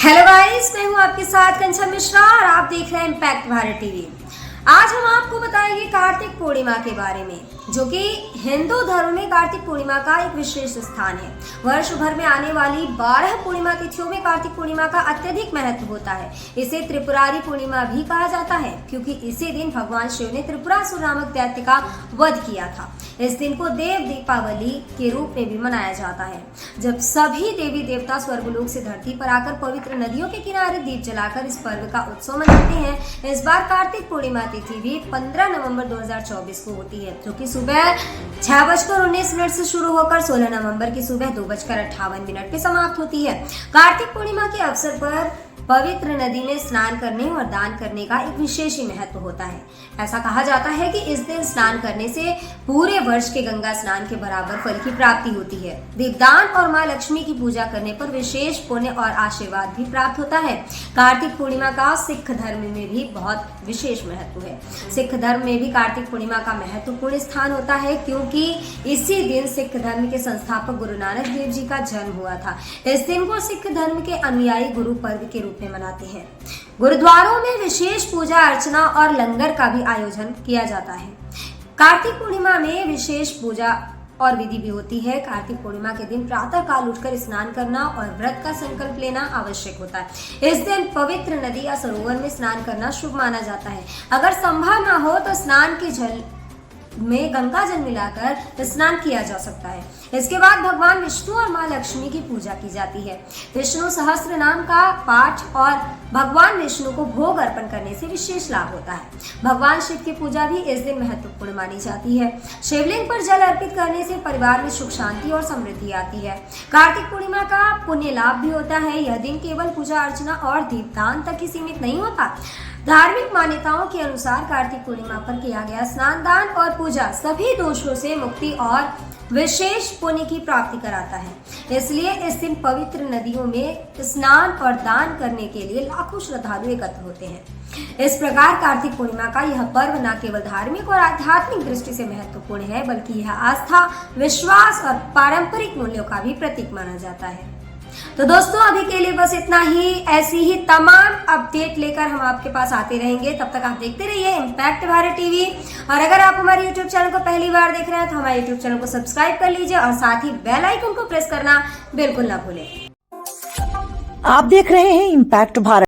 Hello guys, मैं हूं आपके साथ कंचन मिश्रा और आप देख रहे हैं इम्पैक्ट भारत टीवी। आज हम आपको बताएंगे कार्तिक पूर्णिमा के बारे में, जो कि हिंदू धर्म में कार्तिक पूर्णिमा का एक विशेष स्थान है। वर्ष भर में आने वाली 12 पूर्णिमा तिथियों में कार्तिक पूर्णिमा का अत्यधिक महत्व होता है। इसे त्रिपुरारी पूर्णिमा भी कहा जाता है, क्योंकि इसी दिन भगवान शिव ने त्रिपुरासुर नामक दैत्य का वध किया था। इस दिन को देव दीपावली के रूप में भी मनाया जाता है, जब सभी देवी देवता स्वर्गलोक से धरती पर आकर पवित्र नदियों के किनारे दीप जलाकर इस पर्व का उत्सव मनाते हैं। इस बार कार्तिक पूर्णिमा तिथि भी 15 नवंबर 2024 को होती है, जो कि सुबह 6:19 से शुरू होकर 16 नवंबर की सुबह 2:58 पे समाप्त होती है। कार्तिक पूर्णिमा के अवसर पर पवित्र नदी में स्नान करने और दान करने का एक विशेष ही महत्व होता है। ऐसा कहा जाता है कि इस दिन स्नान करने से पूरे वर्ष के गंगा स्नान के बराबर फल की प्राप्ति होती है। दीपदान और मां लक्ष्मी की पूजा करने पर विशेष पुण्य और आशीर्वाद भी प्राप्त होता है। कार्तिक पूर्णिमा का सिख धर्म में भी बहुत विशेष महत्व है। सिख धर्म में भी कार्तिक पूर्णिमा का महत्वपूर्ण स्थान होता है, क्योंकि इसी दिन सिख धर्म के संस्थापक गुरु नानक देव जी का जन्म हुआ था। इस दिन को सिख धर्म के अनुयायी गुरु पर्व के रूप में मनाते हैं। गुरुद्वारों में विशेष पूजा अर्चना और लंगर का भी आयोजन किया जाता है। कार्तिक पूर्णिमा में विशेष पूजा और विधि भी होती है। कार्तिक पूर्णिमा के दिन प्रातः काल उठकर स्नान करना और व्रत का संकल्प लेना आवश्यक होता है। इस दिन पवित्र नदी या सरोवर में स्नान करना शुभ माना जाता है। अगर संभव न हो तो स्नान के जल में गंगा जल मिलाकर स्नान किया जा सकता है। इसके बाद भगवान विष्णु और मां लक्ष्मी की पूजा की जाती है। विष्णु सहस्त्र नाम का पाठ और भगवान विष्णु को भोग अर्पण करने से विशेष लाभ होता है। भगवान शिव की पूजा भी इस दिन महत्वपूर्ण मानी जाती है। शिवलिंग पर जल अर्पित करने से परिवार में सुख शांति और समृद्धि आती है। कार्तिक पूर्णिमा का पुण्य लाभ भी होता है। यह दिन केवल पूजा अर्चना और दीपदान तक ही सीमित नहीं होता। धार्मिक मान्यताओं के अनुसार कार्तिक पूर्णिमा पर किया गया स्नान, दान और पूजा सभी दोषों से मुक्ति और विशेष पुण्य की प्राप्ति कराता है। इसलिए इस दिन पवित्र नदियों में स्नान और दान करने के लिए लाखों श्रद्धालु एकत्र होते हैं। इस प्रकार कार्तिक पूर्णिमा का यह पर्व न केवल धार्मिक और आध्यात्मिक दृष्टि से महत्वपूर्ण है, बल्कि यह आस्था, विश्वास और पारंपरिक मूल्यों का भी प्रतीक माना जाता है। तो दोस्तों, अभी के लिए बस इतना ही। ऐसी ही तमाम अपडेट लेकर हम आपके पास आते रहेंगे। तब तक आप देखते रहिए इम्पैक्ट भारत टीवी। और अगर आप हमारे यूट्यूब चैनल को पहली बार देख रहे हैं तो हमारे यूट्यूब चैनल को सब्सक्राइब कर लीजिए और साथ ही बेल आइकन को प्रेस करना बिल्कुल ना भूलें। आप देख रहे हैं इम्पैक्ट भारत।